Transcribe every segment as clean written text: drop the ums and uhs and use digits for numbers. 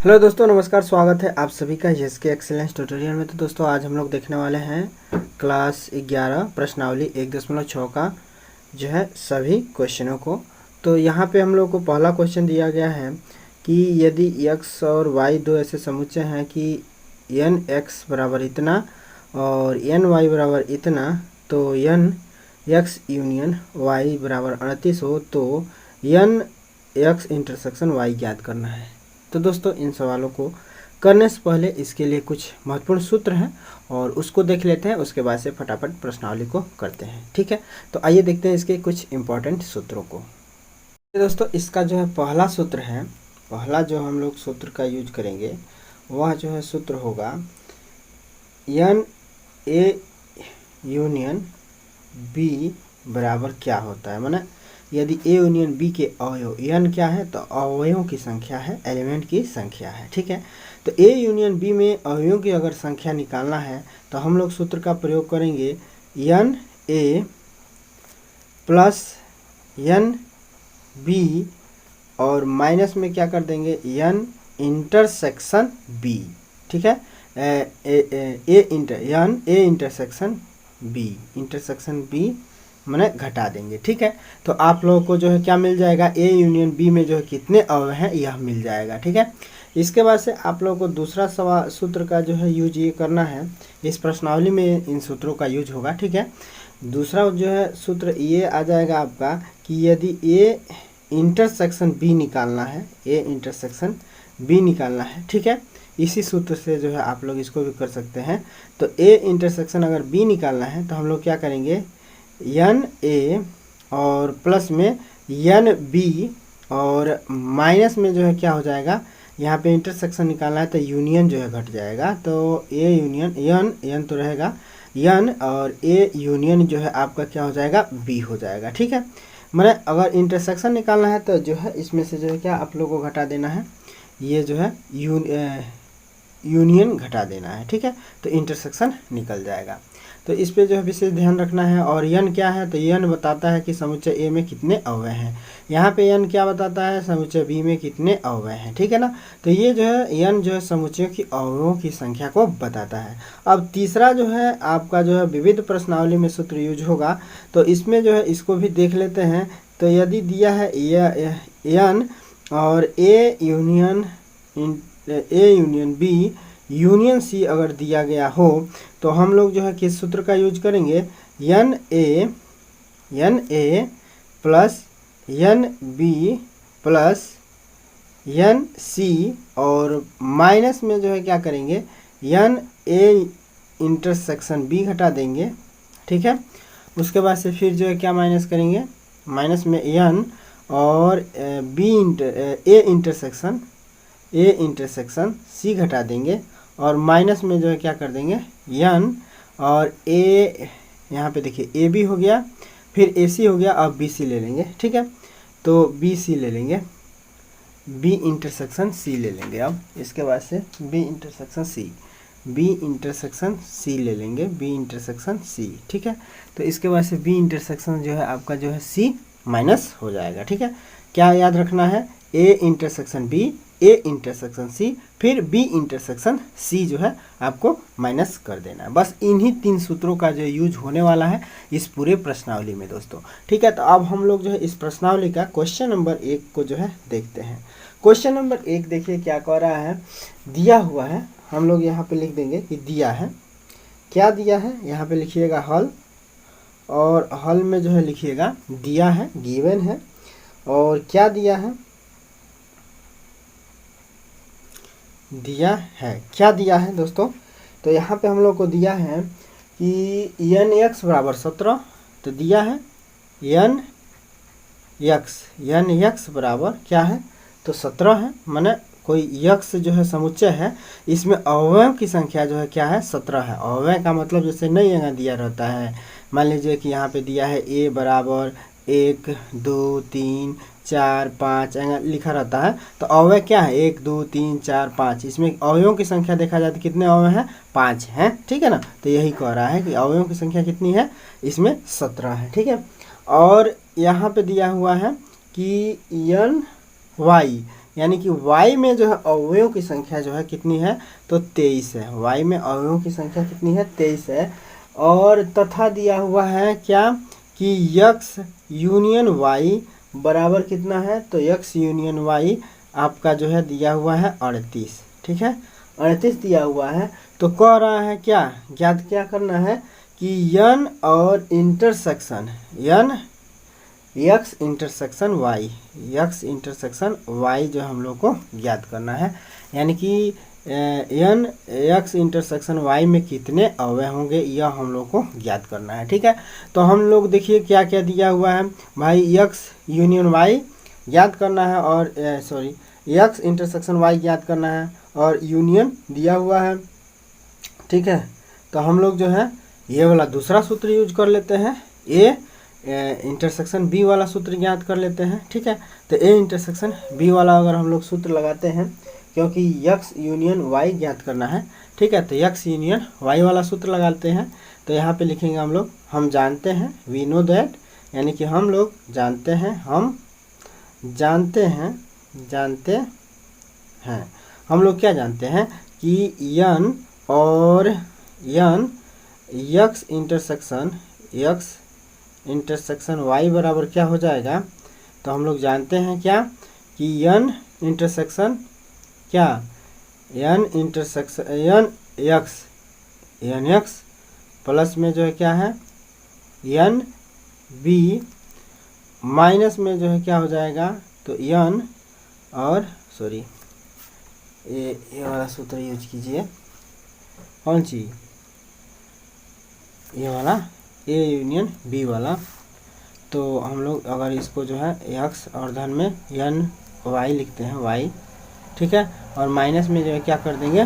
Hello दोस्तों, नमस्कार। स्वागत है आप सभी का एसके एक्सेलेंस ट्यूटोरियल में। तो दोस्तों आज हम लोग देखने वाले हैं क्लास 11 प्रश्नावली 1.6 का जो है सभी क्वेश्चनों को। तो यहाँ पे हम लोग को पहला क्वेश्चन दिया गया है कि यदि x और y दो ऐसे समुच्चय हैं कि n x बराबर इतना और n y बराबर इतना, तो n x यूनियन y बराबर 38 हो तो n x इंटरसेक्शन y ज्ञात करना है। तो दोस्तों इन सवालों को करने से पहले इसके लिए कुछ महत्वपूर्ण सूत्र हैं और उसको देख लेते हैं, उसके बाद से फटाफट प्रश्नावली को करते हैं। ठीक है, तो आइए देखते हैं इसके कुछ इम्पोर्टेंट सूत्रों को। दोस्तों इसका जो है पहला सूत्र है, पहला जो हम लोग सूत्र का यूज करेंगे वह जो है सूत्र होगा एन ए यूनियन बी बराबर क्या होता है। माने यदि ए यूनियन बी के अवयव एन क्या है, तो अवयवों की संख्या है, एलिमेंट की संख्या है। ठीक है, तो ए यूनियन बी में अवयवों की अगर संख्या निकालना है तो हम लोग सूत्र का प्रयोग करेंगे n A plus n B और माइनस में क्या कर देंगे एन इंटरसेक्शन बी। ठीक है, एन ए इंटरसेक्शन बी मैंने घटा देंगे। ठीक है, तो आप लोगों को जो है क्या मिल जाएगा, ए यूनियन बी में जो है कितने अवयव हैं यह मिल जाएगा। ठीक है, इसके बाद से आप लोगों को दूसरा सवाल सूत्र का जो है यूज ये करना है, इस प्रश्नावली में इन सूत्रों का यूज होगा। ठीक है, दूसरा जो है सूत्र ये आ जाएगा आपका कि यदि ए इंटरसेक्शन बी निकालना है, ए इंटरसेक्शन बी निकालना है। ठीक है, इसी सूत्र से जो है आप लोग इसको भी कर सकते हैं। तो ए इंटरसेक्शन अगर बी निकालना है तो हम लोग क्या करेंगे, एन ए और प्लस में एन बी और माइनस में जो है क्या हो जाएगा, यहाँ पे इंटरसेक्शन निकालना है तो यूनियन जो है घट जाएगा। तो ए यूनियन एन तो रहेगा एन और ए यूनियन जो है आपका क्या हो जाएगा, बी हो जाएगा। ठीक है, मैंने अगर इंटरसेक्शन निकालना है तो जो है इसमें से जो है क्या आप लोगों को घटा देना है, ये जो है यूनियन घटा देना है। ठीक है, तो इंटरसेक्शन निकल जाएगा। तो इस पे जो है विशेष ध्यान रखना है। और यन क्या है, तो यन बताता है कि समुच्चय ए में कितने अवयव हैं। यहाँ पे यन क्या बताता है, समुच्चय बी में कितने अवयव हैं। ठीक है ना, तो ये जो है यन जो है समुच्चयों की अवयवों की संख्या को बताता है। अब तीसरा जो है आपका जो है विविध प्रश्नावली में सूत्र यूज होगा, तो इसमें जो है इसको भी देख लेते हैं। तो यदि दिया है यन और A union B union C अगर दिया गया हो तो हम लोग जो है किस सूत्र का यूज करेंगे, n A plus n B plus n C और माइनस में जो है क्या करेंगे, एन ए इंटरसेक्शन बी घटा देंगे। ठीक है, उसके बाद से फिर जो है क्या माइनस करेंगे, माइनस में एन और ए इंटरसेक्शन सी घटा देंगे और माइनस में जो है क्या कर देंगे एन और ए, यहाँ पे देखिए ए बी हो गया, फिर ए सी हो गया और बी सी ले लेंगे। ठीक है, तो बी सी ले लेंगे, बी इंटरसेक्शन सी ले लेंगे। अब इसके बाद से बी इंटरसेक्शन सी ले लेंगे, बी इंटरसेक्शन सी। ठीक है, तो इसके बाद से बी इंटरसेक्शन जो है आपका जो है सी माइनस हो जाएगा। ठीक है, क्या याद रखना है, A intersection B, A intersection C, फिर बी इंटरसेक्शन सी जो है आपको माइनस कर देना है। बस इन्हीं तीन सूत्रों का जो यूज होने वाला है इस पूरे प्रश्नावली में दोस्तों। ठीक है, तो अब हम लोग जो है इस प्रश्नावली का क्वेश्चन नंबर 1 को जो है देखते हैं। क्वेश्चन नंबर 1 देखिए क्या कह रहा है, दिया हुआ है, हम लोग यहाँ पे लिख देंगे कि दिया है, क्या दिया है, यहाँ पे लिखिएगा हल, और हल में जो है लिखिएगा दिया है, गिवन है, और क्या दिया है, दिया है, क्या दिया है दोस्तों। तो यहाँ पे हम लोग को दिया है कि एन एक्स बराबर 17, तो दिया है एन एक्स बराबर क्या है, तो 17 है। माने कोई यक्स जो है समुच्चय है, इसमें अवयव की संख्या जो है क्या है, 17 है। अवयव का मतलब जैसे नहीं यहाँ दिया रहता है, मान लीजिए कि यहाँ पे दिया है ए बराबर 1 2 3 4 5 लिखा रहता है, तो अवयव क्या है 1 2 3 4 5, इसमें अवयवों की संख्या देखा जाए तो कितने अवयव हैं, 5 हैं। ठीक है ना, तो यही कह रहा है कि अवयवों की संख्या कितनी है, इसमें 17 है। ठीक है, और यहाँ पे दिया हुआ है कि एन वाई, यानी कि y में जो है अवयवों की संख्या जो है कितनी है, तो 23 है। y में अवयवों की संख्या कितनी है, 23 है। और तथा दिया हुआ है क्या कि x यूनियन y बराबर कितना है, तो x यूनियन y आपका जो है दिया हुआ है 38। ठीक है, 38 दिया हुआ है। तो कह रहा है क्या, ज्ञात क्या करना है कि n और intersection n x intersection y, x intersection y जो हम लोग को ज्ञात करना है। यानी कि n x इंटरसेक्शन y में कितने अवयव होंगे यह हम लोग को ज्ञात करना है। ठीक है, तो हम लोग देखिए क्या क्या दिया हुआ है भाई, x यूनियन y ज्ञात करना है, और x इंटरसेक्शन y ज्ञात करना है, और यूनियन दिया हुआ है। ठीक है, तो हम लोग जो है ये वाला दूसरा सूत्र यूज कर लेते हैं, a इंटरसेक्शन b वाला सूत्र ज्ञात कर लेते हैं। ठीक है, तो a इंटरसेक्शन b वाला अगर हम लोग सूत्र लगाते हैं, क्योंकि x यूनियन y ज्ञात करना है। ठीक है, तो x यूनियन y वाला सूत्र लगाते हैं। तो यहाँ पे लिखेंगे हम लोग, हम जानते हैं, वी नो दैट, यानी कि हम लोग जानते हैं, हम जानते हैं हम लोग क्या जानते हैं कि n और n x इंटरसेक्शन y बराबर क्या हो जाएगा, तो हम लोग जानते हैं क्या कि n इंटरसेक्शन क्या, n intersection n x plus में जो है क्या है n b माइनस में जो है क्या हो जाएगा, तो n और ये वाला सूत्र यूज कीजिए, कौन सी, ये वाला a यूनियन b वाला। तो हम लोग अगर इसको जो है x और धन में n y लिखते हैं y, ठीक है, और माइनस में जो है क्या कर देंगे,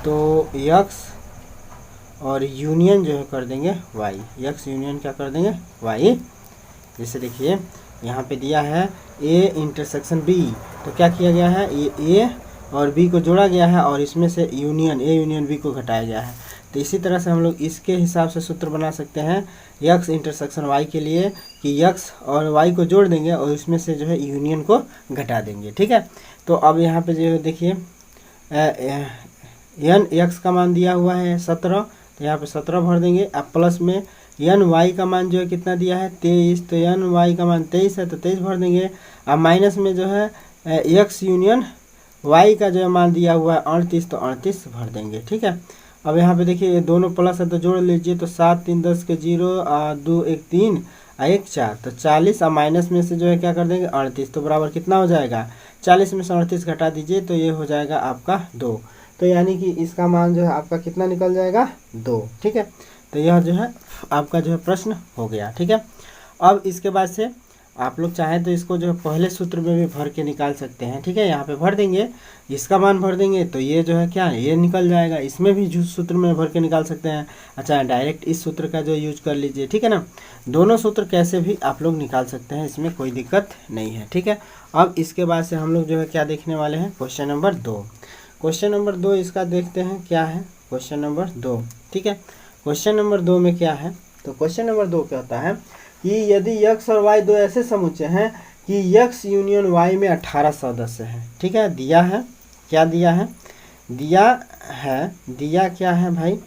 तो x और यूनियन जो है कर देंगे y, x यूनियन क्या कर देंगे y। जैसे देखिए यहाँ पे दिया है a इंटरसेक्शन b, तो क्या किया गया है, ये a और b को जोड़ा गया है, और इसमें से यूनियन a यूनियन b को घटाया गया है। तो इसी तरह से हम लोग इसके हिसाब से सूत्र बना सकते हैं x इंटरसेक्शन y के लिए, कि x और y को जोड़ देंगे और इसमें से जो है यूनियन को घटा देंगे। ठीक है, तो अब यहाँ पे जो है देखिए n x का मान दिया हुआ है 17, तो यहाँ पे 17 भर देंगे। अब प्लस में n y का मान जो है कितना दिया है 23, तो n y का मान 23 है, तो 23 भर देंगे। अब माइनस में जो है x यूनियन y का जो है मान दिया हुआ है 38, तो 38 भर देंगे। ठीक है, अब यहाँ पे देखिए ये दोनों प्लस है तो जोड़ लीजिए, तो 7 3 10 के 0, 2 1 3 1 4, तो 40। अब माइनस में से जो है क्या कर देंगे 38, तो बराबर कितना हो जाएगा, 40 में से 38 घटा दीजिए, तो ये हो जाएगा आपका 2। तो यानी कि इसका मान जो है आपका कितना निकल जाएगा 2। ठीक है, तो यह जो है आपका जो है प्रश्न हो गया। ठीक है, अब इसके बाद से आप लोग चाहें तो इसको जो है पहले सूत्र में भी भर के निकाल सकते हैं। ठीक है, यहाँ पे भर देंगे, इसका मान भर देंगे, तो ये जो है क्या ये निकल जाएगा। इसमें भी जो सूत्र में भर के निकाल सकते हैं। अच्छा, डायरेक्ट इस सूत्र का जो यूज कर लीजिए। ठीक है ना, दोनों सूत्र कैसे भी आप लोग निकाल सकते हैं, इसमें कोई दिक्कत नहीं है। ठीक है, अब इसके बाद से हम लोग जो है क्या देखने वाले हैं, क्वेश्चन नंबर 2। क्वेश्चन नंबर 2 इसका देखते हैं क्या है, क्वेश्चन नंबर 2। ठीक है, क्वेश्चन नंबर 2 में क्या है, तो क्वेश्चन नंबर 2 क्या होता है कि यदि x और y दो ऐसे समुच्चय हैं कि x यूनियन y में 18 सदस्य हैं। ठीक है, दिया है, क्या दिया है, दिया क्या है भाई,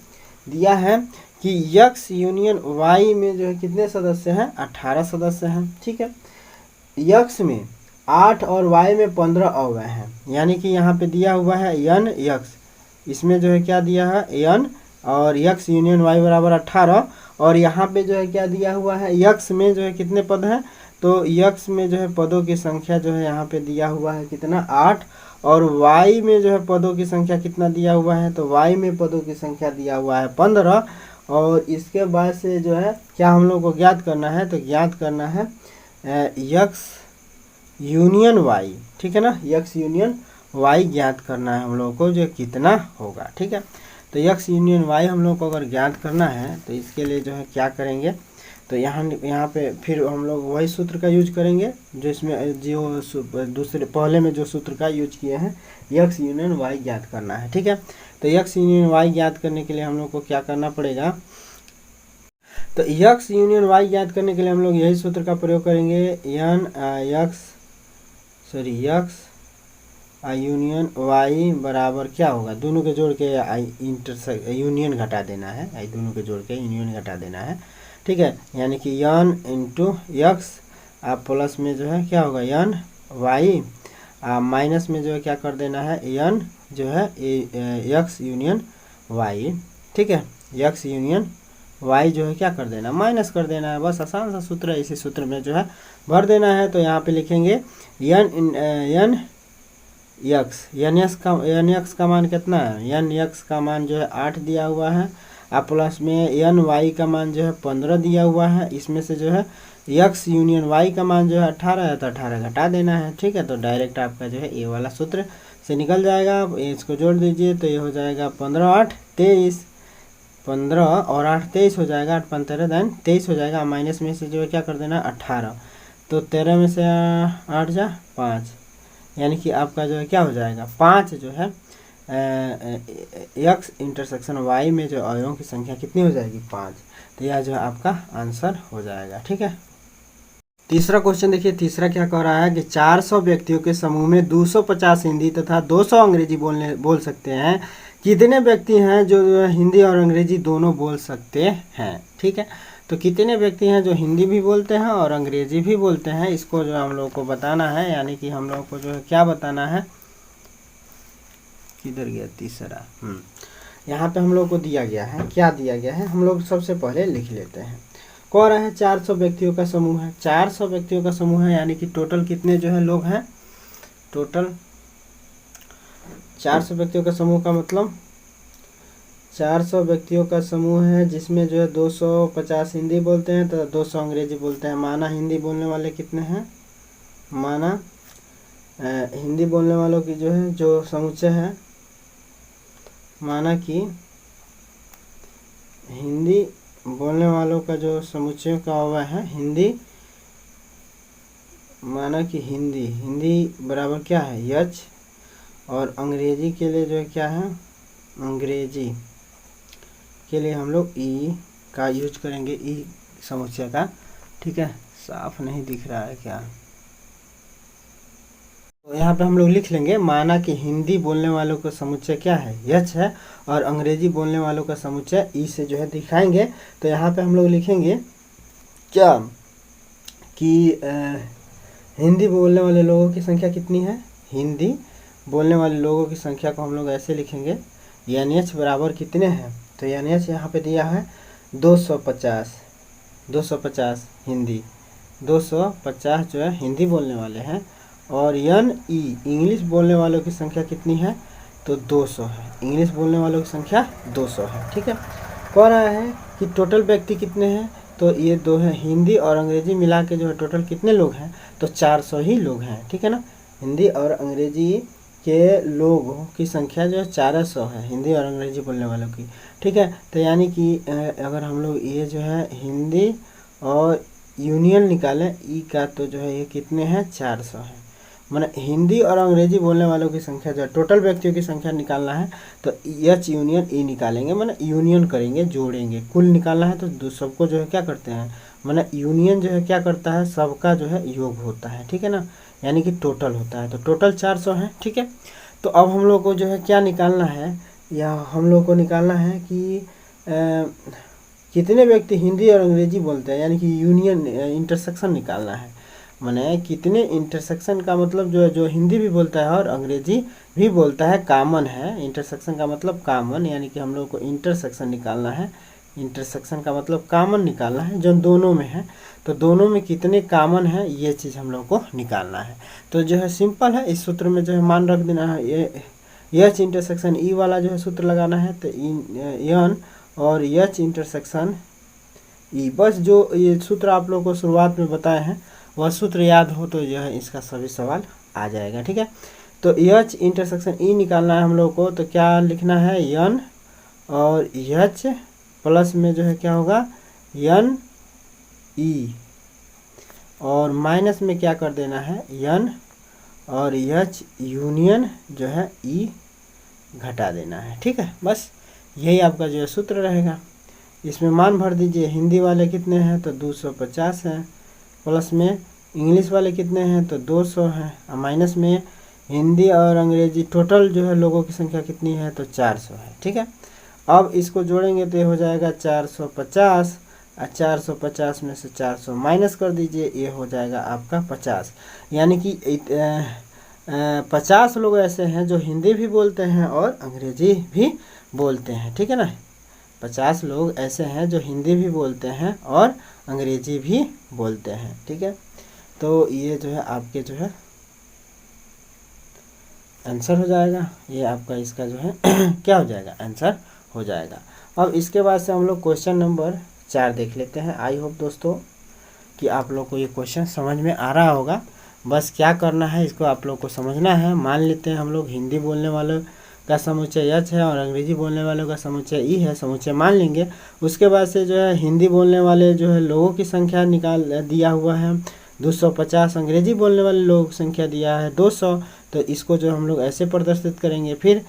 दिया है कि x यूनियन y में जो है कितने सदस्य हैं, 18 सदस्य हैं। ठीक है, x में 8 और y में 15 अवयव हैं, यानी कि यहाँ पे दिया हुआ है n x, इसमें जो है क्या दिया है n और x यूनियन y बराबर 18, और यहाँ पे जो है क्या दिया हुआ है x में जो है कितने पद हैं, तो x में जो है पदों की संख्या जो है यहाँ पे दिया हुआ है कितना 8, और y में जो है पदों की संख्या कितना दिया हुआ है, तो y में पदों की संख्या दिया हुआ है 15। और इसके बाद से जो है क्या हम लोग को ज्ञात करना है, तो ज्ञात करना है x यूनियन y। ठीक है ना, x यूनियन y ज्ञात करना है हम लोगों को, जो कितना होगा। ठीक है, तो x यूनियन y हम लोग को अगर ज्ञात करना है तो इसके लिए जो है क्या करेंगे, तो यहाँ पे फिर हम लोग वही सूत्र का यूज करेंगे जो इसमें जो दूसरे पहले में जो सूत्र का यूज किए हैं, x यूनियन y ज्ञात करना है। ठीक है, तो x यूनियन y ज्ञात करने के लिए हम लोग को क्या करना पड़ेगा, तो x यूनियन y ज्ञात करने के लिए हम लोग यही सूत्र का प्रयोग करेंगे, x यूनियन वाई बराबर क्या होगा, दोनों के जोड़ के यूनियन घटा देना है, आई दोनों के जोड़ के यूनियन घटा देना है, ठीक है। यानी कि यन इंटू यक्स, आप प्लस में जो है क्या होगा यन वाई, माइनस में जो है क्या कर देना है यन जो है यक्स यूनियन वाई, ठीक है। यक्स यूनियन वाई जो है क्या कर देना, माइनस कर देना है, बस आसान सा सूत्र है, इसी सूत्र में जो है भर देना है। तो यहाँ पे लिखेंगे यन यक्स का मान कितना है, यन यक्स का मान जो है 8 दिया हुआ है, आप प्लस में यन वाई का मान जो है 15 दिया हुआ है, इसमें से जो है यक्स यूनियन वाई का मान जो है 18 है, तो 18 घटा देना है, ठीक है। तो डायरेक्ट आपका जो है ये वाला सूत्र से निकल जाएगा, इसको जोड़ दीजिए तो ये हो जाएगा 15 8 23, 15 और 8 23 हो जाएगा, 8 15 देन 23 हो जाएगा, माइनस में से जो है क्या कर देना 18, तो 13 में से 8 जा 5, यानी कि आपका जो है क्या हो जाएगा 5 जो है यक्स इंटरसेक्शन वाई में जो अवयवों की संख्या कितनी हो जाएगी 5, तो यह जो है आपका आंसर हो जाएगा, ठीक है। तीसरा क्वेश्चन देखिए, तीसरा क्या कह रहा है कि 400 व्यक्तियों के समूह में 250 हिंदी तथा 200 अंग्रेजी बोल सकते हैं, कितने व्यक्ति हैं जो हिंदी और अंग्रेजी दोनों बोल सकते हैं, ठीक है। तो कितने व्यक्ति हैं जो हिंदी भी बोलते हैं और अंग्रेजी भी बोलते हैं, इसको जो हम लोग को बताना है, यानी कि हम लोग को जो है क्या बताना है, किधर गया तीसरा, यहाँ पे हम लोग को दिया गया है, क्या दिया गया है हम लोग सबसे पहले लिख लेते हैं। कह रहा है 400 व्यक्तियों का समूह है, 400 व्यक्तियों का समूह है, यानी कि टोटल कितने जो है लोग हैं, टोटल 400 व्यक्तियों का समूह का मतलब 400 व्यक्तियों का समूह है, जिसमें जो है 250 हिंदी बोलते हैं तो 200 अंग्रेजी बोलते हैं। माना हिंदी बोलने वाले कितने हैं, माना हिंदी बोलने वालों की जो है जो समुच्चय है, माना कि हिंदी बोलने वालों का जो समुच्चय का हुआ है हिंदी, माना कि हिंदी बराबर क्या है यच, और अंग्रेजी के लिए जो है क्या है, अंग्रेजी के लिए हम लोग ई का यूज करेंगे, ई समुच्चय का, ठीक है। साफ नहीं दिख रहा है क्या, तो यहाँ पे हम लोग लिख लेंगे, माना कि हिंदी बोलने वालों का समुच्चय क्या है यच है, और अंग्रेजी बोलने वालों का समुच्चय ई से जो है दिखाएंगे। तो यहाँ पे हम लोग लिखेंगे क्या कि हिंदी बोलने वाले लोगों की संख्या कितनी है, हिंदी बोलने वाले लोगों की संख्या को हम लोग ऐसे लिखेंगे, यानी एच बराबर कितने हैं, तो यानी एच यहाँ पे दिया है 250 हिंदी, 250 जो है हिंदी बोलने वाले हैं, और एन ई इंग्लिश बोलने वालों की संख्या कितनी है, तो 200 है, इंग्लिश बोलने वालों की संख्या 200 है, ठीक है। कह रहा है कि टोटल व्यक्ति कितने हैं, तो ये दो है, हिंदी और अंग्रेजी मिला के जो है टोटल कितने लोग हैं, तो 400 ही लोग हैं, ठीक है ना। हिंदी और अंग्रेजी के लोगों की संख्या जो है 400 है, हिंदी और अंग्रेजी बोलने वालों की, ठीक है। तो यानी कि अगर हम लोग ये जो है हिंदी और यूनियन निकालें ई का, तो जो है ये कितने हैं 400 है, माने हिंदी और अंग्रेजी बोलने वालों की संख्या जो है टोटल व्यक्तियों की संख्या निकालना है, तो एच यूनियन ई निकालेंगे, माने यूनियन करेंगे, जोड़ेंगे, कुल निकालना है तो सबको जो है क्या करते हैं, माने यूनियन जो है क्या करता है, सबका जो है योग होता है, ठीक है ना, यानी कि टोटल होता है, तो टोटल 400 है, ठीक है। तो अब हम लोग को जो है क्या निकालना है, या हम लोग को निकालना है कि कितने व्यक्ति हिंदी और अंग्रेजी बोलते हैं, यानी कि यूनियन इंटरसेक्शन निकालना है, माने कितने इंटरसेक्शन का मतलब जो हिंदी भी बोलता है और अंग्रेजी भी बोलता है कॉमन है, इंटरसेक्शन का मतलब कॉमन, यानी कि हम लोग को इंटरसेक्शन निकालना है, इंटरसेक्शन का मतलब कॉमन निकालना है, जो दोनों में है, तो दोनों में कितने कॉमन है ये चीज़ हम लोग को निकालना है। तो जो है सिंपल है, इस सूत्र में जो है मान रख देना है, ये एच इंटरसेक्शन ई वाला जो है सूत्र लगाना है, तो एन और एच इंटरसेक्शन ई, बस जो ये सूत्र आप लोग को शुरुआत में बताए हैं वह सूत्र याद हो तो जो है इसका सभी सवाल आ जाएगा, ठीक है। तो एच इंटरसेक्शन ई निकालना है हम लोग को, तो क्या लिखना है एन और एच प्लस में जो है क्या होगा एन ई, और माइनस में क्या कर देना है एन और एच यूनियन जो है ई घटा देना है, ठीक है। बस यही आपका जो है सूत्र रहेगा, इसमें मान भर दीजिए, हिंदी वाले कितने हैं तो 250 हैं, प्लस में इंग्लिश वाले कितने हैं तो 200 हैं, और माइनस में हिंदी और अंग्रेजी टोटल जो है लोगों की संख्या कितनी है, तो 400 है। ठीक है, अब इसको जोड़ेंगे तो ये हो जाएगा 450, और 450 में से 400 माइनस कर दीजिए, ये हो जाएगा आपका 50। यानी कि 50 लोग ऐसे हैं जो हिंदी भी बोलते हैं और अंग्रेजी भी बोलते हैं। ठीक है ना, 50 लोग ऐसे हैं जो हिंदी भी बोलते हैं और अंग्रेजी भी बोलते हैं। ठीक है, तो ये जो है आपके जो है आंसर हो जाएगा, ये आपका इसका जो है क्या हो जाएगा, आंसर हो जाएगा। अब इसके बाद से हम लोग क्वेश्चन नंबर 4 देख लेते हैं। आई होप दोस्तों कि आप लोग को ये क्वेश्चन समझ में आ रहा होगा। बस क्या करना है, इसको आप लोग को समझना है। मान लेते हैं हम लोग हिंदी बोलने वालों का समुच्चय यच है और अंग्रेजी बोलने वालों का समुच्चय ई है, समुच्चय मान लेंगे। उसके बाद से जो है हिंदी बोलने वाले जो है लोगों की संख्या निकाल दिया हुआ है 250, अंग्रेजी बोलने वाले लोगों की संख्या दिया है 200। तो इसको जो हम लोग ऐसे प्रदर्शित करेंगे। फिर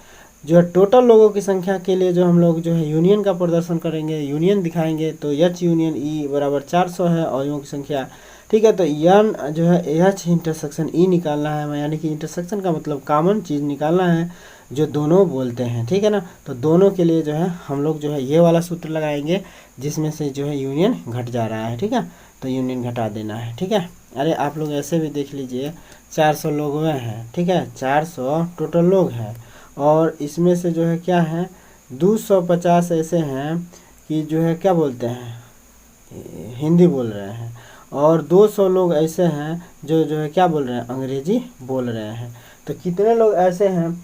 जो है टोटल लोगों की संख्या के लिए जो हम लोग जो है यूनियन का प्रदर्शन करेंगे, यूनियन दिखाएंगे। तो एच यूनियन ई बराबर 400 है और यों की संख्या। ठीक है, तो यन जो है एच इंटरसेक्शन ई निकालना है, यानी कि इंटरसेक्शन का मतलब कॉमन चीज़ निकालना है जो दोनों बोलते हैं। ठीक है ना, तो दोनों के लिए जो है हम लोग जो है ये वाला सूत्र लगाएंगे जिसमें से जो है यूनियन घट जा रहा है। ठीक है, तो यूनियन घटा देना है। ठीक है, अरे आप लोग ऐसे भी देख लीजिए 400 लोग हुए हैं। ठीक है, 400 टोटल लोग हैं और इसमें से जो है क्या है 250 ऐसे हैं कि जो है क्या बोलते हैं, हिंदी बोल रहे हैं, और 200 लोग ऐसे हैं जो है क्या बोल रहे हैं, अंग्रेजी बोल रहे हैं। तो कितने लोग ऐसे हैं,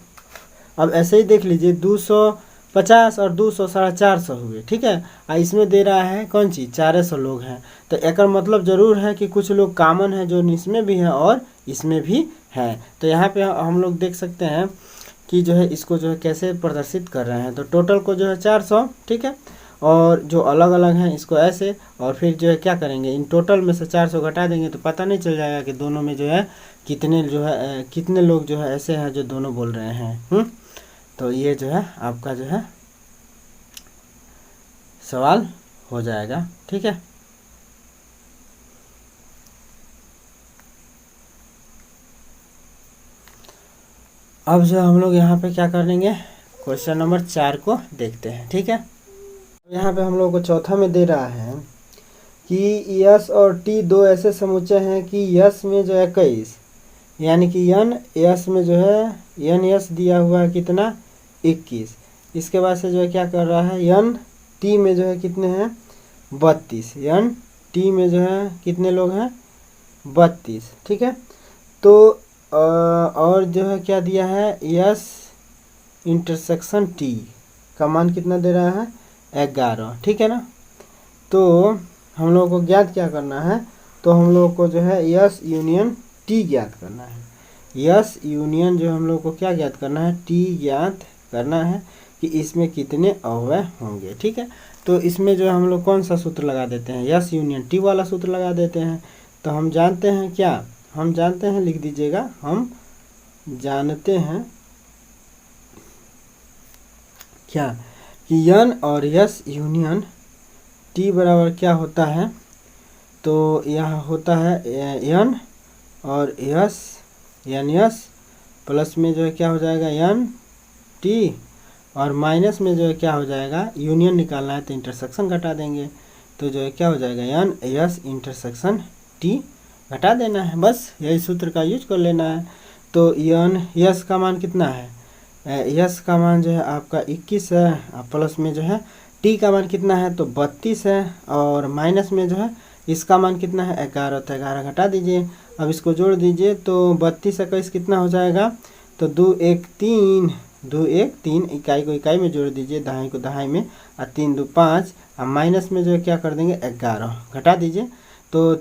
अब ऐसे ही देख लीजिए 250 और 200 450 हुए। ठीक है, और इसमें दे रहा है कौन चीज़, 400 लोग हैं। तो एक मतलब ज़रूर है कि कुछ लोग कॉमन है जो इसमें भी हैं और इसमें भी हैं। तो यहाँ पे हम लोग देख सकते हैं कि जो है इसको जो है कैसे प्रदर्शित कर रहे हैं। तो टोटल को जो है 400, ठीक है, और जो अलग अलग हैं इसको ऐसे, और फिर जो है क्या करेंगे, इन टोटल में से 400 घटा देंगे तो पता नहीं चल जाएगा कि दोनों में जो है कितने लोग जो है ऐसे हैं जो दोनों बोल रहे हैं। तो ये जो है आपका जो है सवाल हो जाएगा। ठीक है, अब जो हम लोग यहाँ पे क्या करेंगे, क्वेश्चन नंबर 4 को देखते हैं। ठीक है, यहाँ पे हम लोग को चौथा में दे रहा है कि यस और टी दो ऐसे समुच्चय हैं कि यस में जो है 21, यानी कि यन यस में जो है यन यस दिया हुआ है कितना 21। इसके बाद से जो है क्या कर रहा है, यन टी में जो है कितने हैं 32, यन टी में जो है कितने लोग हैं 32। ठीक है, तो और जो है क्या दिया है, यस इंटरसेक्शन टी का मान कितना दे रहा है 11। ठीक है ना, तो हम लोगों को ज्ञात क्या करना है, तो हम लोग को जो है यस यूनियन टी ज्ञात करना है। यस यूनियन जो हम लोग को क्या ज्ञात करना है, टी ज्ञात करना है कि इसमें कितने अवयव होंगे। ठीक है, तो इसमें जो हम लोग कौन सा सूत्र लगा देते हैं, यस यूनियन टी वाला सूत्र लगा देते हैं। तो हम जानते हैं क्या, हम जानते हैं, लिख दीजिएगा, हम जानते हैं क्या कि यन और यस यूनियन टी बराबर क्या होता है, तो यह होता है यन और यस, यन यस प्लस में जो है क्या हो जाएगा यन टी, और माइनस में जो है क्या हो जाएगा, यूनियन निकालना है तो इंटरसेक्शन घटा देंगे। तो जो है क्या हो जाएगा यन यस इंटरसेक्शन टी घटा देना है, बस यही सूत्र का यूज कर लेना है। तो यन यस का मान कितना है, यस का मान जो है आपका 21 है, प्लस में जो है टी का मान कितना है तो 32 है, और माइनस में जो है इसका मान कितना है 11, तो 11 घटा दीजिए। अब इसको जोड़ दीजिए तो 32 21 कितना हो जाएगा, तो 2 1 3, 2 1 3, इकाई को इकाई में जोड़ दीजिए, दहाई को दहाई में, और 3 2 5, और माइनस में जो है क्या कर देंगे 11 घटा दीजिए। तो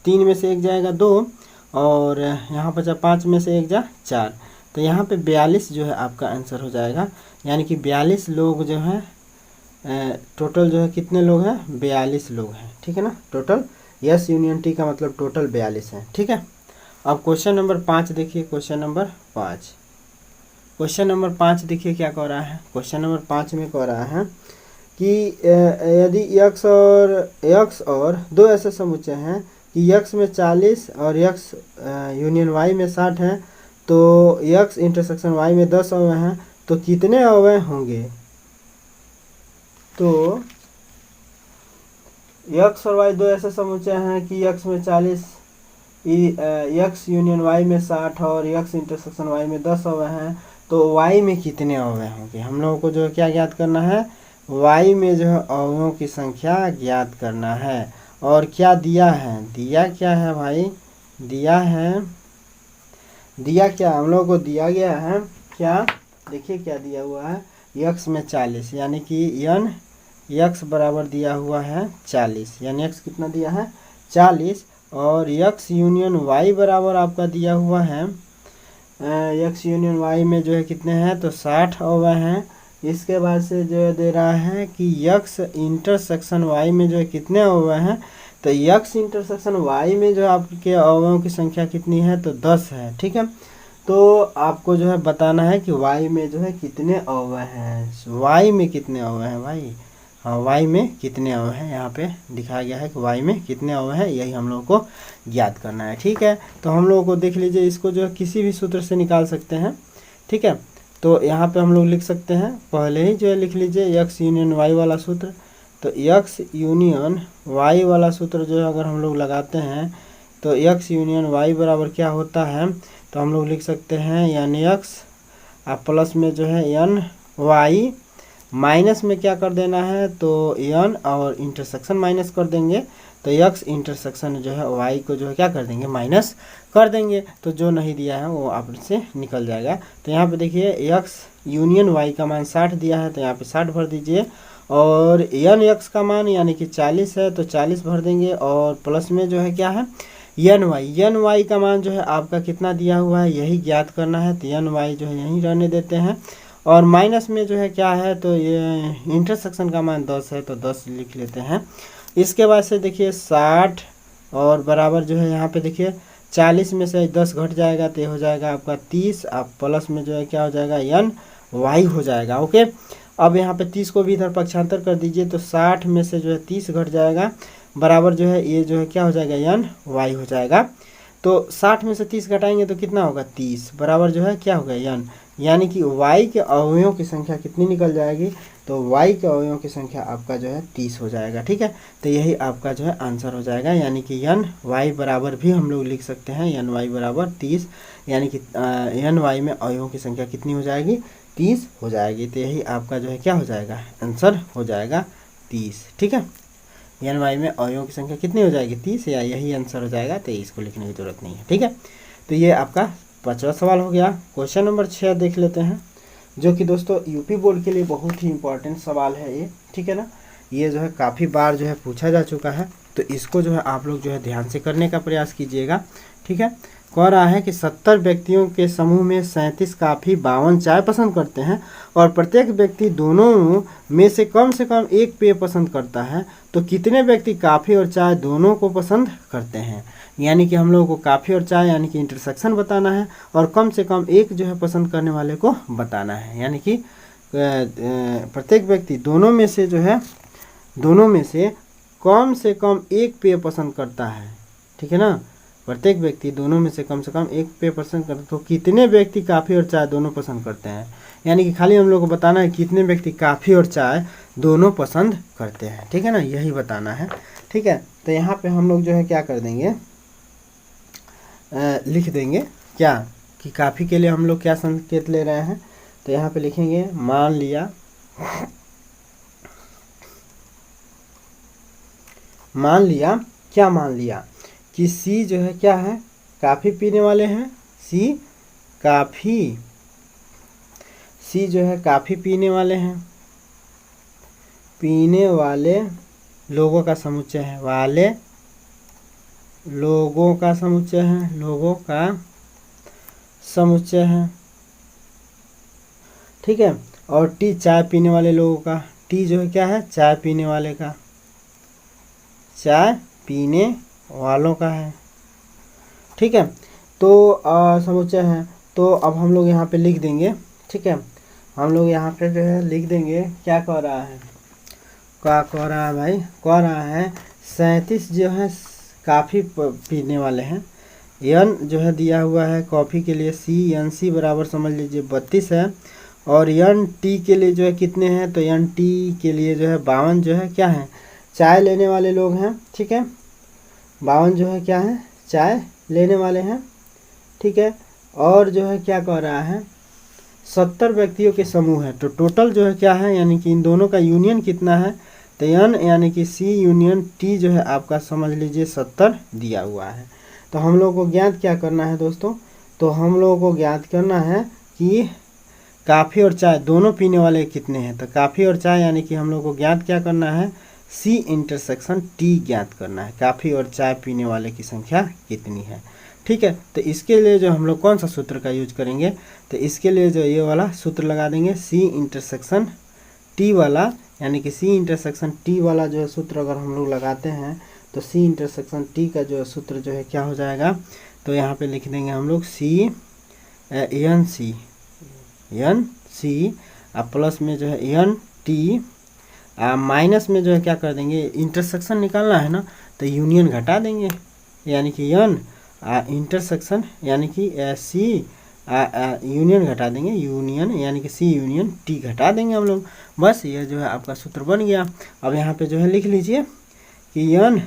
3 में से 1 जाएगा 2, और यहाँ बचा 5 में से 1 जा 4, तो यहाँ पे 42 जो है आपका आंसर हो जाएगा। यानी कि 42 लोग जो हैं, टोटल जो है कितने लोग हैं 42 लोग हैं। ठीक है ना, टोटल यस यूनियन टी का मतलब टोटल 42 है। ठीक है, अब क्वेश्चन नंबर 5 देखिए, क्वेश्चन नंबर 5 देखिए क्या कह रहा है। क्वेश्चन नंबर 5 में कह रहा है कि यदि यक्स और दो ऐसे समुच्चय हैं कि यक्स में 40 और यक्स यूनियन वाई में 60 है, तो x इंटरसेक्शन y में 10 अवयव हैं, तो कितने अवयव होंगे? तो x और y दो ऐसे समुच्चय हैं कि x में 40, x यूनियन y में 60 और x इंटरसेक्शन y में 10 अवयव हैं, तो y में कितने अवयव होंगे? हम लोगों को जो है क्या ज्ञात करना है? y में जो है अवयवों की संख्या ज्ञात करना है। और क्या दिया है? दिया क्या है भाई? दिया क्या हम लोगों को दिया गया है? क्या देखिए क्या दिया हुआ है? x में 40, यानी कि x बराबर दिया हुआ है 40, यानी x कितना दिया है? 40। और x यूनियन y बराबर आपका दिया हुआ है, x यूनियन y में जो है कितने हैं? तो 60 अवयव हैं। इसके बाद से जो है दे रहा है कि x इंटरसेक्शन y में जो है कितने अवयव हैं? तो x इंटरसेक्शन y में जो आपके अवयवों की संख्या कितनी है? तो 10 है। ठीक है, तो आपको जो है बताना है कि y में जो है कितने अवयव हैं। y में कितने अवयव हैं भाई? हाँ, y में कितने अवयव हैं यहाँ पे दिखाया गया है कि y में कितने अवयव हैं, यही हम लोग को ज्ञात करना है। ठीक है, तो हम लोगों को देख लीजिए, इसको जो है किसी भी सूत्र से निकाल सकते हैं। ठीक है, तो यहाँ पे हम लोग लिख सकते हैं, पहले ही जो है लिख लीजिए x यूनियन y वाला सूत्र। तो x यूनियन y वाला सूत्र जो है अगर हम लोग लगाते हैं तो x यूनियन y बराबर क्या होता है? तो हम लोग लिख सकते हैं यानी x प्लस में जो है n y, माइनस में क्या कर देना है? तो n और इंटरसेक्शन माइनस कर देंगे, तो x इंटरसेक्शन जो है y को जो है क्या कर देंगे? माइनस कर देंगे। तो जो नहीं दिया है वो आप से निकल जाएगा। तो यहाँ पे देखिए x यूनियन y का मान 60 दिया है, तो यहाँ पे 60 भर दीजिए। और n x का मान यानी कि 40 है, तो 40 भर देंगे। और प्लस में जो है क्या है? n y का मान जो है आपका कितना दिया हुआ है, यही ज्ञात करना है। तो n y जो है यहीं रहने देते हैं। और माइनस में जो है क्या है? तो ये इंटरसेक्शन का मान 10 है, तो 10 लिख लेते हैं। इसके बाद से देखिए 60 और बराबर जो है यहाँ पे देखिए 40 में से 10 घट जाएगा, तो ये हो जाएगा आपका 30। आप प्लस में जो है क्या हो जाएगा? n y हो जाएगा। ओके, अब यहाँ पे 30 को भी इधर पक्षांतर कर दीजिए, तो 60 में से जो है 30 घट जाएगा, बराबर जो है ये जो है क्या हो जाएगा? n y हो जाएगा। तो 60 में से 30 घटाएंगे तो कितना होगा? 30, बराबर जो है क्या होगा? n, यानी कि y के अवयवों की संख्या कितनी निकल जाएगी? तो y के अवयवों की संख्या आपका जो है 30 हो जाएगा। ठीक है, तो यही आपका जो है आंसर हो जाएगा, यानी कि n y बराबर भी हम लोग लिख सकते हैं n y बराबर 30, यानी कि n y में अवयवों की संख्या कितनी हो जाएगी? 30 हो जाएगी। तो यही आपका जो है क्या हो जाएगा? आंसर हो जाएगा 30। ठीक है, n y में अवयवों की संख्या कितनी हो जाएगी? 30, या यही आंसर हो जाएगा। तो इसको लिखने की जरूरत नहीं है। ठीक है, तो ये आपका 5वां सवाल हो गया। क्वेश्चन नंबर 6 देख लेते हैं, जो कि दोस्तों यूपी बोर्ड के लिए बहुत ही इंपॉर्टेंट सवाल है ये। ठीक है ना, ये जो है काफ़ी बार जो है पूछा जा चुका है, तो इसको जो है आप लोग जो है ध्यान से करने का प्रयास कीजिएगा। ठीक है, कह रहा है कि 70 व्यक्तियों के समूह में 37 काफ़ी 52 चाय पसंद करते हैं और प्रत्येक व्यक्ति दोनों में से कम एक पेय पसंद करता है, तो कितने व्यक्ति काफ़ी और चाय दोनों को पसंद करते हैं? यानी कि हम लोगों को काफ़ी और चाय यानी कि इंटरसेक्शन बताना है, और कम से कम एक जो है पसंद करने वाले को बताना है। यानी कि प्रत्येक व्यक्ति दोनों में से कम एक पेय पसंद करता है। ठीक है ना, प्रत्येक व्यक्ति दोनों में से कम एक पेय पसंद करता है, तो कितने व्यक्ति काफ़ी और चाय दोनों पसंद करते हैं? यानी कि खाली हम लोग को बताना है कितने व्यक्ति काफ़ी और चाय दोनों पसंद करते हैं। ठीक है ना, यही बताना है। ठीक है, तो यहाँ पे हम लोग जो है क्या कर देंगे, लिख देंगे क्या कि काफ़ी के लिए हम लोग क्या संकेत ले रहे हैं। तो यहाँ पे लिखेंगे मान लिया क्या मान लिया कि सी जो है क्या है? काफ़ी पीने वाले हैं। सी जो है काफ़ी पीने वाले हैं, पीने वाले लोगों का समुच्चय है, वाले लोगों का समुच्चय है। ठीक है, और टी चाय पीने वाले लोगों का, टी जो है क्या है? चाय पीने वाले का, चाय पीने वालों का है। ठीक है, तो समुच्चय है। तो अब हम लोग यहाँ पे लिख देंगे। ठीक है, हम लोग यहाँ पे जो है लिख देंगे क्या कह रहा है, क्या कह रहा है भाई? कह रहा है 37 जो है काफ़ी पीने वाले हैं, एन जो है दिया हुआ है कॉफ़ी के लिए सी बराबर समझ लीजिए 32 है, और एन टी के लिए जो है कितने हैं, तो एन टी के लिए जो है 52 जो है क्या है, चाय लेने वाले लोग हैं। ठीक है, 52 जो है क्या है, चाय लेने वाले हैं। ठीक है, और जो है क्या कह रहा है, 70 व्यक्तियों के समूह है। तो टोटल जो है क्या है, यानी कि इन दोनों का यूनियन कितना है, तो एन यानी कि सी यूनियन टी जो है आपका समझ लीजिए 70 दिया हुआ है। तो हम लोग को ज्ञात क्या करना है दोस्तों, तो हम लोगों को ज्ञात करना है कि काफ़ी और चाय दोनों पीने वाले कितने हैं। तो काफ़ी और चाय यानी कि हम लोग को ज्ञात क्या करना है, सी इंटरसेक्शन टी ज्ञात करना है, काफ़ी और चाय पीने वाले की संख्या कितनी है। ठीक है, तो इसके लिए जो हम लोग कौन सा सूत्र का यूज करेंगे, तो इसके लिए जो ये वाला सूत्र लगा देंगे, सी इंटरसेक्शन टी वाला, यानी कि सी इंटरसेक्शन टी वाला जो है सूत्र अगर हम लोग लगाते हैं तो सी इंटरसेक्शन टी का जो सूत्र जो है क्या हो जाएगा, तो यहाँ पे लिख देंगे हम लोग एन सी प्लस में जो है एन टी माइनस में जो है क्या कर देंगे, इंटरसेक्शन निकालना है ना, तो यूनियन घटा देंगे, यानी कि एन इंटरसेक्शन यानी कि सी यूनियन घटा देंगे, यूनियन यानी कि सी यूनियन टी घटा देंगे हम लोग। बस ये जो है आपका सूत्र बन गया। अब यहाँ पे जो है लिख लीजिए कि एन,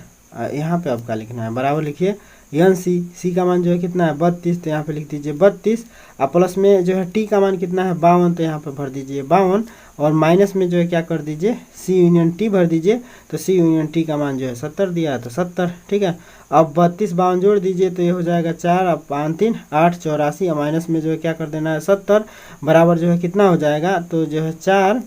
यहाँ पे आपका लिखना है बराबर लिखिए एन सी का मान जो है कितना है 32, तो यहाँ पे लिख दीजिए 32, और प्लस में जो है टी का मान कितना है 52, तो यहाँ पे भर दीजिए 52, और माइनस में जो है क्या कर दीजिए सी यूनियन टी भर दीजिए, तो सी यूनियन टी का मान जो है 70 दिया है तो 70। ठीक है, अब 32 52 जोड़ दीजिए तो ये हो जाएगा 4, अब 5 3 8 84, और माइनस में जो है क्या कर देना है 70, बराबर जो है कितना हो जाएगा, तो जो है 4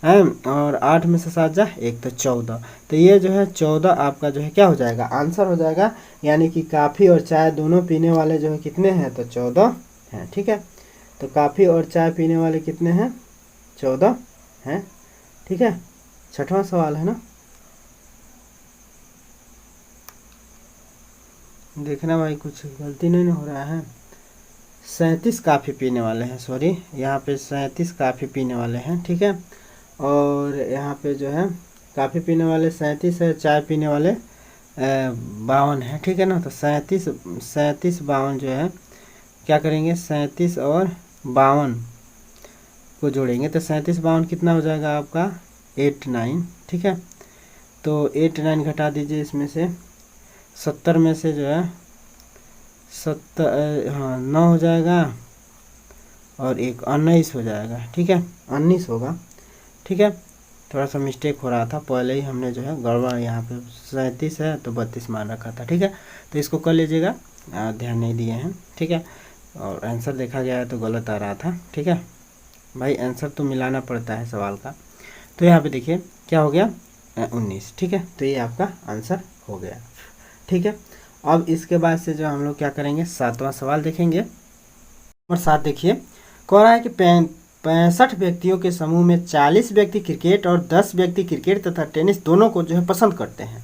है, और 8 में से 7 जा 1 तो 14, तो ये जो है 14 आपका जो है क्या हो जाएगा, आंसर हो जाएगा। यानी कि काफ़ी और चाय दोनों पीने वाले जो है कितने हैं, तो 14 हैं। ठीक है, तो काफ़ी और चाय पीने वाले कितने हैं, 14 हैं। ठीक है, छठवां सवाल है ना, देखना भाई कुछ गलती नहीं हो रहा है। 37 काफ़ी पीने वाले हैं, सॉरी यहाँ पे 37 काफ़ी पीने वाले हैं। ठीक है, और यहाँ पे जो है काफ़ी पीने वाले 37 है, चाय पीने वाले 52 है। ठीक है ना, तो 37 52 जो है क्या करेंगे, 37 और 52 को जोड़ेंगे तो 37 52 कितना हो जाएगा आपका 89। ठीक है, तो 89 घटा दीजिए इसमें से, 70 में से जो है 9 हो जाएगा, और एक 19 हो जाएगा। ठीक है, 19 होगा। ठीक है, थोड़ा सा मिस्टेक हो रहा था, पहले ही हमने जो है गड़बड़, यहाँ पे 37 है तो 32 मान रखा था। ठीक है, तो इसको कर लीजिएगा, ध्यान नहीं दिए हैं। ठीक है, और आंसर देखा गया है तो गलत आ रहा था। ठीक है भाई, आंसर तो मिलाना पड़ता है सवाल का। तो यहाँ पे देखिए क्या हो गया 19। ठीक है, तो ये आपका आंसर हो गया। ठीक है, अब इसके बाद से जो हम लोग क्या करेंगे, 7वां सवाल देखेंगे। नंबर 7 देखिए, कह रहा है कि 65 व्यक्तियों के समूह में 40 व्यक्ति क्रिकेट और 10 व्यक्ति क्रिकेट तथा टेनिस दोनों को जो है पसंद करते हैं,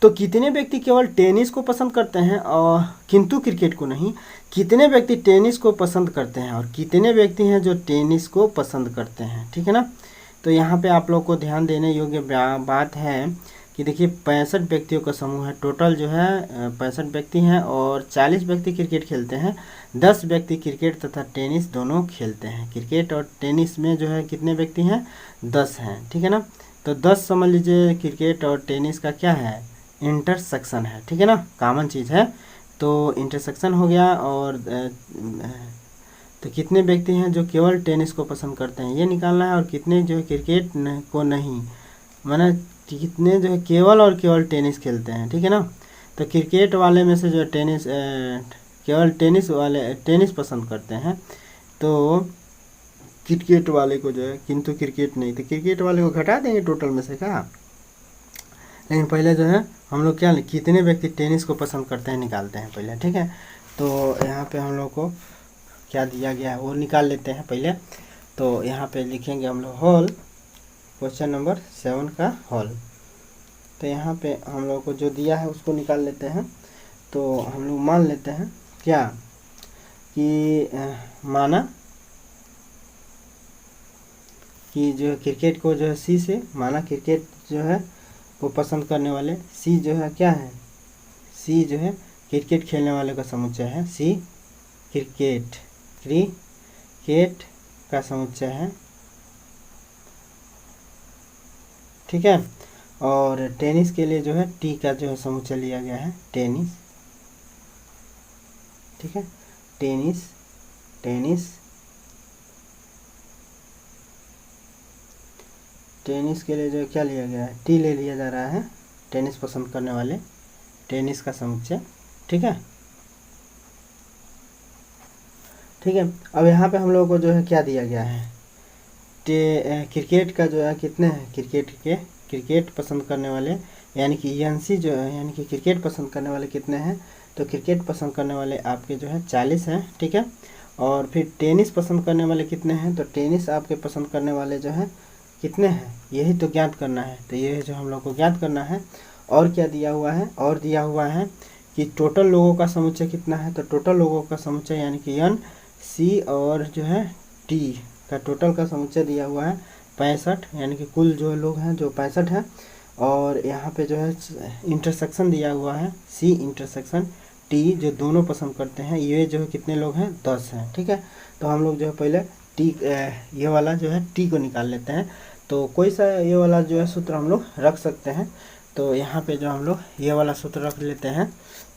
तो कितने व्यक्ति केवल टेनिस को पसंद करते हैं और किंतु क्रिकेट को नहीं, कितने व्यक्ति टेनिस को पसंद करते हैं और कितने व्यक्ति हैं जो टेनिस को पसंद करते हैं। ठीक है ना, तो यहाँ पे आप लोग को ध्यान देने योग्य बात है कि देखिए 65 व्यक्तियों का समूह है, टोटल जो है 65 व्यक्ति हैं, और 40 व्यक्ति क्रिकेट खेलते हैं, 10 व्यक्ति क्रिकेट तथा टेनिस दोनों खेलते हैं। क्रिकेट और टेनिस में जो है कितने व्यक्ति हैं, 10 हैं। ठीक है ना, तो 10 समझ लीजिए क्रिकेट और टेनिस का क्या है, इंटरसेक्शन है। ठीक है ना, कॉमन चीज़ है, तो इंटरसेक्शन हो गया। और तो कितने व्यक्ति हैं जो केवल टेनिस को पसंद करते हैं ये निकालना है, और कितने जो है क्रिकेट को नहीं, माना कितने जो है केवल और केवल टेनिस खेलते हैं। ठीक है ना, तो क्रिकेट वाले में से जो टेनिस केवल टेनिस वाले टेनिस पसंद करते हैं, तो क्रिकेट वाले को जो है, किंतु क्रिकेट नहीं, तो क्रिकेट वाले को घटा देंगे टोटल में से क्या। लेकिन पहले जो है हम लोग क्या, कितने व्यक्ति टेनिस को पसंद करते हैं निकालते हैं पहले। ठीक है, तो यहाँ पे हम लोग को क्या दिया गया है वो निकाल लेते हैं पहले। तो यहाँ पे लिखेंगे हम लोग होल, क्वेश्चन नंबर 7 का होल। तो यहाँ पे हम लोग को जो दिया है उसको निकाल लेते हैं। तो हम लोग मान लेते हैं क्या कि माना कि जो है क्रिकेट को जो है सी से, माना क्रिकेट जो है को पसंद करने वाले सी जो है क्या है, सी जो है क्रिकेट खेलने वाले का समुच्चय है। सी क्रिकेट का समुच्चय है, ठीक है। और टेनिस के लिए जो है टी का जो है समुच्चय लिया गया है, टेनिस, ठीक है। टेनिस के लिए जो क्या लिया गया है, टी ले लिया जा रहा है, टेनिस पसंद करने वाले, टेनिस का समुच्चय, ठीक है। ठीक है, अब यहाँ पे हम लोगों को जो है क्या दिया गया है, क्रिकेट का जो है कितने हैं, क्रिकेट पसंद करने वाले यानी कि एनसी जो है, यानी कि क्रिकेट पसंद करने वाले कितने हैं, तो क्रिकेट पसंद करने वाले आपके जो है 40 हैं, ठीक है। और फिर टेनिस पसंद करने वाले कितने हैं, तो टेनिस आपके पसंद करने वाले जो है कितने हैं, यही तो ज्ञात करना है। तो ये जो हम लोग को ज्ञात करना है। और क्या दिया हुआ है, और दिया हुआ है कि टोटल लोगों का समुच्चय कितना है, तो टोटल लोगों का समुच्चय यानी कि एन सी और जो है टी का टोटल का समुच्चय दिया हुआ है 65, यानी कि कुल जो लोग हैं जो 65 है। और यहाँ पे जो है इंटरसेक्शन दिया हुआ है, सी इंटरसेक्शन टी जो दोनों पसंद करते हैं, ये जो है कितने लोग हैं, 10 हैं, ठीक है। तो हम लोग जो है पहले टी ये वाला जो है टी को निकाल लेते हैं। तो कोई सा ये वाला जो है सूत्र हम लोग रख सकते हैं। तो यहाँ पे जो हम लोग ये वाला सूत्र रख लेते हैं,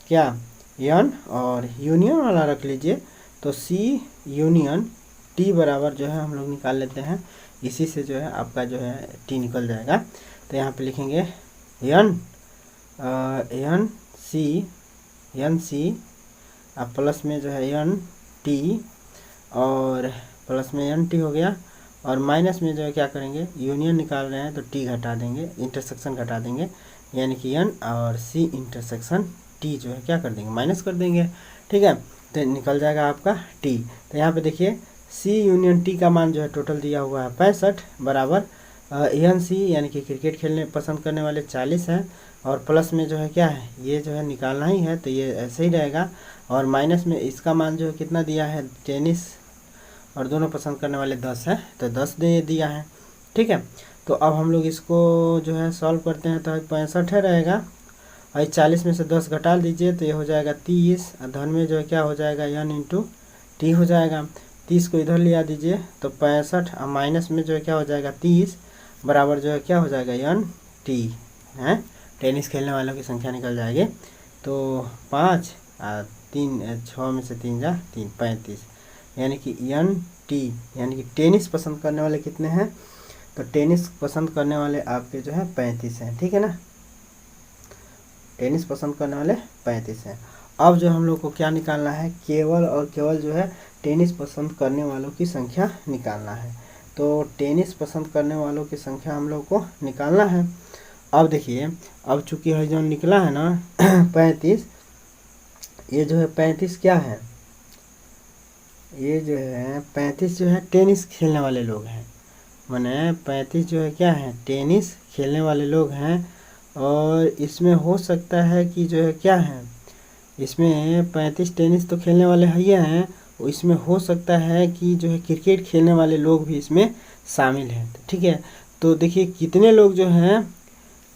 क्या, एन और यूनियन वाला रख लीजिए। तो सी यूनियन टी बराबर जो है हम लोग निकाल लेते हैं, इसी से जो है आपका जो है टी निकल जाएगा। तो यहाँ पे लिखेंगे एन सी अब प्लस में जो है एन टी, और प्लस में एन टी हो गया, और माइनस में जो है क्या करेंगे, यूनियन निकाल रहे हैं तो टी घटा देंगे, इंटरसेक्शन घटा देंगे, यानी कि एन और सी इंटरसेक्शन टी जो है क्या कर देंगे, माइनस कर देंगे, ठीक है। तो निकल जाएगा आपका टी। तो यहाँ पे देखिए सी यूनियन टी का मान जो है टोटल दिया हुआ है 65 बराबर एन सी यानी कि क्रिकेट खेलने पसंद करने वाले 40 हैं, और प्लस में जो है क्या है, ये जो है निकालना ही है तो ये ऐसे ही रहेगा, और माइनस में इसका मान जो है कितना दिया है, टेनिस और दोनों पसंद करने वाले 10 है, तो 10 दे दिया है, ठीक है। तो अब हम लोग इसको जो है सॉल्व करते हैं, तो 65 है रहेगा, और 40 में से 10 घटा दीजिए तो ये हो जाएगा 30, धन में जो है क्या हो जाएगा, एन इंटू टी हो जाएगा। 30 को इधर ले आ दीजिए तो 65, और माइनस में जो है क्या हो जाएगा 30 बराबर जो है क्या हो जाएगा, एन टी है, टेनिस खेलने वालों की संख्या निकल जाएगी। तो 5 3 6 में से 3 जा 3 35, यानी कि एन टी यानी कि टेनिस पसंद करने वाले कितने हैं, तो टेनिस पसंद करने वाले आपके जो है 35 हैं, ठीक है ना, टेनिस पसंद करने वाले 35 हैं। अब जो हम लोग को क्या निकालना है, केवल और केवल जो है टेनिस पसंद करने वालों की संख्या निकालना है। तो टेनिस पसंद करने वालों की संख्या हम लोग को निकालना है। अब देखिए, अब चूंकि है जो निकला है ना 35, ये जो है 35 क्या है, ये जो है 35 जो है टेनिस खेलने वाले लोग हैं, माने 35 जो है क्या है, टेनिस खेलने वाले लोग हैं। और इसमें हो सकता है कि जो है क्या है, इसमें 35 टेनिस तो खेलने वाले ही हैं, इसमें हो सकता है कि जो है क्रिकेट खेलने वाले लोग भी इसमें शामिल हैं, ठीक है। तो देखिए कितने लोग जो हैं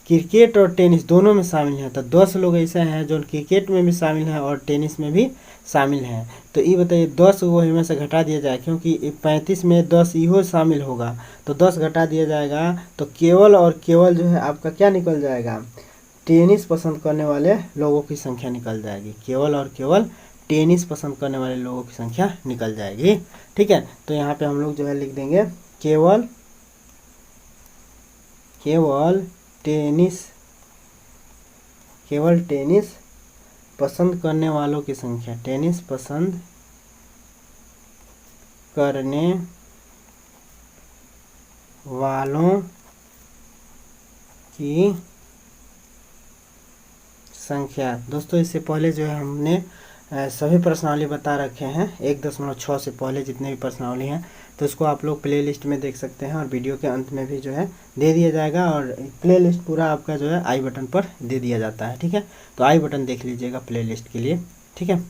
क्रिकेट और टेनिस दोनों में शामिल हैं, तो 10 लोग ऐसे हैं जो क्रिकेट में भी शामिल हैं और टेनिस में भी शामिल हैं। तो ये बताइए 10 वो इनमें से घटा दिया जाए, क्योंकि 35 में 10 इहो शामिल होगा, तो 10 घटा दिया जाएगा, तो केवल और केवल जो है आपका क्या निकल जाएगा, टेनिस पसंद करने वाले लोगों की संख्या निकल जाएगी, केवल और केवल टेनिस पसंद करने वाले लोगों की संख्या निकल जाएगी, ठीक है। तो यहाँ पे हम लोग जो है लिख देंगे केवल टेनिस पसंद करने वालों की संख्या, टेनिस पसंद करने वालों की संख्या। दोस्तों इससे पहले जो है हमने सभी प्रश्नावली बता रखे हैं, 1.6 से पहले जितने भी प्रश्नावली हैं, तो उसको आप लोग प्लेलिस्ट में देख सकते हैं, और वीडियो के अंत में भी जो है दे दिया जाएगा, और प्लेलिस्ट पूरा आपका जो है आई बटन पर दे दिया जाता है, ठीक है। तो आई बटन देख लीजिएगा प्लेलिस्ट के लिए, ठीक है।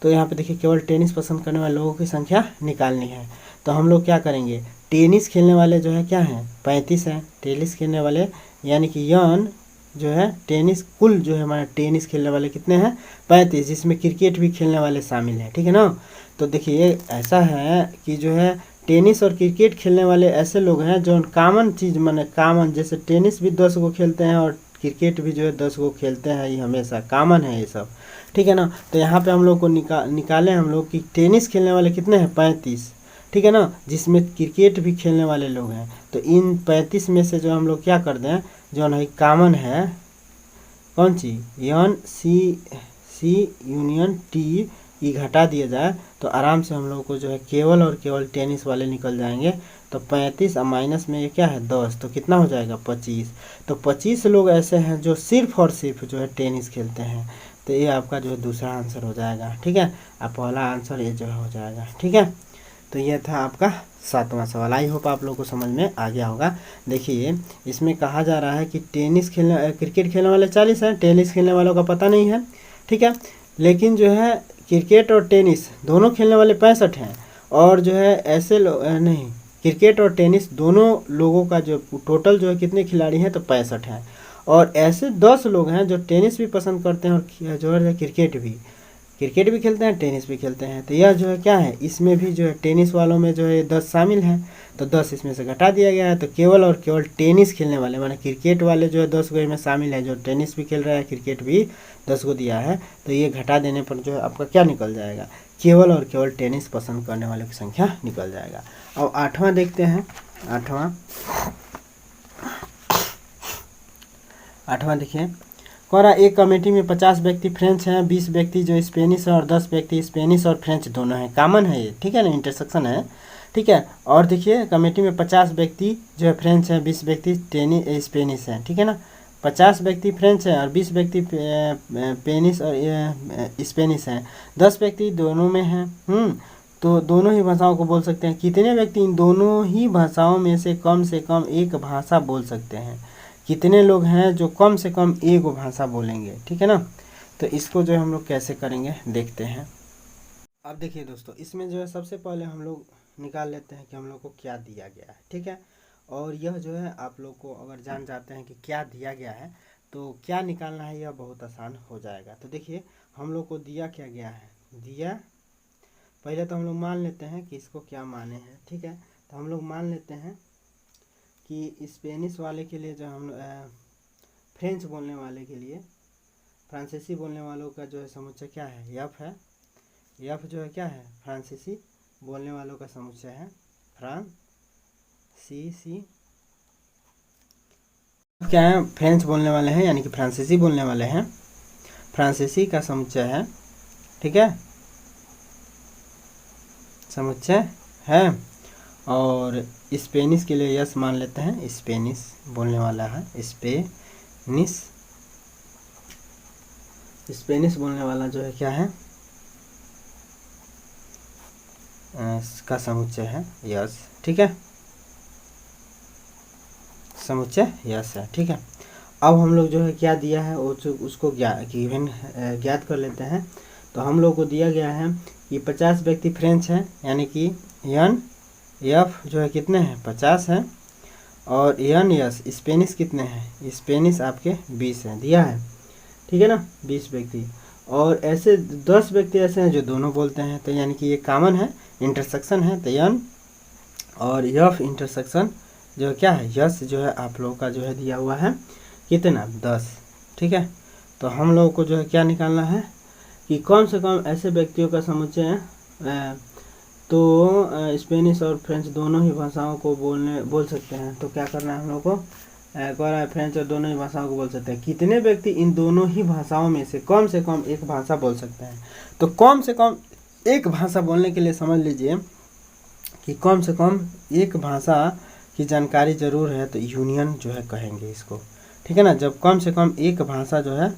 तो यहाँ पे देखिए केवल टेनिस पसंद करने वाले लोगों की संख्या निकालनी है। तो हम लोग क्या करेंगे, टेनिस खेलने वाले जो है क्या हैं, 35 हैं टेनिस खेलने वाले, यानी कि एन जो है टेनिस, कुल जो है हमारे टेनिस खेलने वाले कितने हैं 35, जिसमें क्रिकेट भी खेलने वाले शामिल हैं, ठीक है ना। तो देखिए ऐसा है कि जो है टेनिस और क्रिकेट खेलने वाले ऐसे लोग हैं जो कॉमन चीज़ माने कॉमन, जैसे टेनिस भी 10 गो खेलते हैं और क्रिकेट भी जो है 10 गो खेलते हैं, ये हमेशा कॉमन है ये सब, ठीक है ना। तो यहाँ पे हम लोग को निकाले हम लोग कि टेनिस खेलने वाले कितने हैं 35, ठीक है ना, जिसमें क्रिकेट भी खेलने वाले लोग हैं। तो इन 35 में से जो हम लोग क्या कर दें, जो है कॉमन है कौन सी यन सी यूनियन टी, ये घटा दिया जाए तो आराम से हम लोग को जो है केवल और केवल टेनिस वाले निकल जाएंगे। तो 35 और माइनस में ये क्या है 10, तो कितना हो जाएगा 25। तो 25 लोग ऐसे हैं जो सिर्फ और सिर्फ जो है टेनिस खेलते हैं। तो ये आपका जो है दूसरा आंसर हो जाएगा, ठीक है। अब पहला आंसर ये जो है हो जाएगा, ठीक है। तो ये था आपका 7वां सवाल। आई होप आप लोगों को समझ में आ गया होगा। देखिए इसमें कहा जा रहा है कि क्रिकेट खेलने वाले 40 हैं, टेनिस खेलने वालों का पता नहीं है, ठीक है। लेकिन जो है क्रिकेट और टेनिस दोनों खेलने वाले 65 हैं, और जो है ऐसे नहीं, क्रिकेट और टेनिस दोनों लोगों का जो टोटल जो है कितने खिलाड़ी हैं तो 65 हैं। और ऐसे 10 लोग हैं जो टेनिस भी पसंद करते हैं और जो है क्रिकेट भी खेलते हैं, टेनिस भी खेलते हैं। तो यह जो है क्या है, इसमें भी जो है टेनिस वालों में जो है 10 शामिल हैं, तो 10 इसमें से घटा दिया गया है। तो केवल और केवल टेनिस खेलने वाले माने क्रिकेट वाले जो है 10 गो में शामिल है, जो टेनिस भी खेल रहा है क्रिकेट भी 10 गो दिया है। तो ये घटा देने पर जो है आपका क्या निकल जाएगा, केवल और केवल टेनिस पसंद करने वालों की संख्या निकल जाएगा। अब 8वां देखते हैं। 8वां देखिए, कह रहा एक कमेटी में 50 व्यक्ति फ्रेंच हैं, 20 व्यक्ति जो स्पेनिश है और 10 व्यक्ति स्पेनिश और फ्रेंच दोनों हैं। कॉमन है ये, ठीक है ना, इंटरसेक्शन है, ठीक है। और देखिए कमेटी में 50 व्यक्ति जो है फ्रेंच हैं, 20 व्यक्ति स्पेनिश हैं, ठीक है ना। 50 व्यक्ति फ्रेंच हैं और 20 व्यक्ति पेनिश और स्पेनिश हैं, 10 व्यक्ति दोनों में हैं। तो दोनों ही भाषाओं को बोल सकते हैं। कितने व्यक्ति इन दोनों ही भाषाओं में से कम एक भाषा बोल सकते हैं। कितने लोग हैं जो कम से कम एक भाषा बोलेंगे, ठीक है ना। तो इसको जो है हम लोग कैसे करेंगे देखते हैं। अब देखिए दोस्तों, इसमें जो है सबसे पहले हम लोग निकाल लेते हैं कि हम लोग को क्या दिया गया है, ठीक है। और यह जो है आप लोग को अगर जान जाते हैं कि क्या दिया गया है तो क्या निकालना है, यह बहुत आसान हो जाएगा। तो देखिए हम लोग को दिया क्या गया है, दिया पहले तो हम लोग मान लेते हैं कि इसको क्या माने हैं, ठीक है। तो हम लोग मान लेते हैं कि स्पेनिश वाले के लिए जो हम फ्रेंच बोलने वाले के लिए फ्रांसीसी बोलने वालों का जो है समुच्चय क्या है, यफ है। यफ जो है क्या है, फ्रांसीसी बोलने वालों का समुच्चय है, फ्रांसीसी क्या है, फ्रेंच बोलने वाले हैं यानी कि फ्रांसीसी बोलने वाले हैं, फ्रांसीसी का समुच्चय है, ठीक है, समुच्चय है। और स्पेनिश के लिए यस मान लेते हैं, स्पेनिश बोलने वाला है, स्पेनिश बोलने वाला जो है क्या है, का समुच्चय है यस, ठीक है, समुच्चय यस है, ठीक है। अब हम लोग जो है क्या दिया है उसको ज्ञात कर लेते हैं। तो हम लोग को दिया गया है कि 50 व्यक्ति फ्रेंच हैं यानी कि एफ जो है कितने हैं 50 हैं, और यस स्पेनिश कितने हैं, स्पेनिश आपके 20 हैं दिया है, ठीक है ना, 20 व्यक्ति। और ऐसे 10 व्यक्ति ऐसे हैं जो दोनों बोलते हैं, तो यानी कि ये कॉमन है, इंटरसेक्शन है। तो यन और यफ इंटरसेक्शन जो क्या है यस जो है आप लोगों का जो है दिया हुआ है कितना 10, ठीक है। तो हम लोगों को जो है क्या निकालना है कि कम से कम ऐसे व्यक्तियों का समुच्चय है तो स्पेनिश और फ्रेंच दोनों ही भाषाओं को बोल सकते हैं। तो क्या करना है हम लोग को, कह रहा है फ्रेंच और दोनों ही भाषाओं को बोल सकते हैं। कितने व्यक्ति इन दोनों ही भाषाओं में से कम एक भाषा बोल सकते हैं। तो कम से कम एक भाषा बोलने के लिए समझ लीजिए कि कम से कम एक भाषा की जानकारी ज़रूर है, तो यूनियन जो है कहेंगे इसको, ठीक है ना। जब कम से कम एक भाषा जो है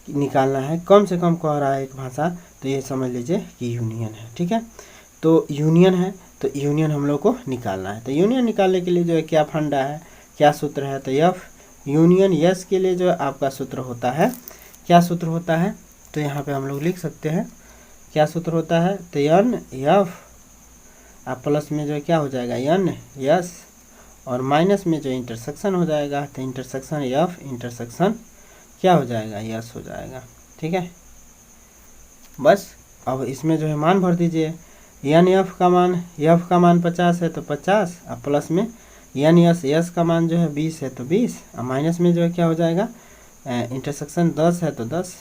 निकालना है, कम से कम कह रहा है एक भाषा, तो ये समझ लीजिए कि यूनियन है, ठीक है। तो यूनियन है, तो यूनियन हम लोग को निकालना है। तो यूनियन निकालने के लिए जो है क्या फंडा है, क्या सूत्र है, तो यफ यूनियन यस के लिए जो है आपका सूत्र होता है, क्या सूत्र होता है, तो यहाँ पे हम लोग लिख सकते हैं क्या सूत्र होता है, तो यन यफ आप प्लस में जो है क्या हो जाएगा यन यस और माइनस में जो इंटरसेक्शन हो जाएगा तो इंटरसेक्शन एफ इंटरसेक्शन क्या हो जाएगा, यस हो जाएगा। ठीक है, बस अब इसमें जो है मान भर दीजिए। एन एफ का मान 50 है तो 50, अब प्लस में एन यस का मान जो है 20 है तो 20, अब माइनस में जो है क्या हो जाएगा, इंटरसेक्शन 10 है तो 10,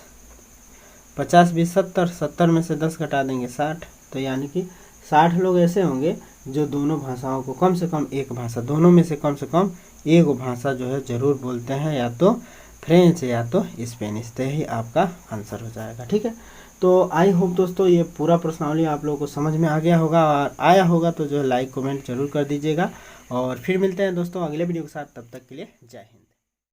50 20 70, 70 में से 10 घटा देंगे 60। तो यानी कि 60 लोग ऐसे होंगे जो दोनों भाषाओं को कम से कम एक भाषा, दोनों में से कम एक भाषा जो है ज़रूर बोलते हैं, या तो फ्रेंच या तो स्पेनिश। तो यही आपका आंसर हो जाएगा। ठीक है, तो आई होप दोस्तों ये पूरा प्रश्नावली आप लोगों को समझ में आ गया होगा, और आया होगा तो जो है लाइक कमेंट जरूर कर दीजिएगा। और फिर मिलते हैं दोस्तों अगले वीडियो के साथ, तब तक के लिए जय हिंद।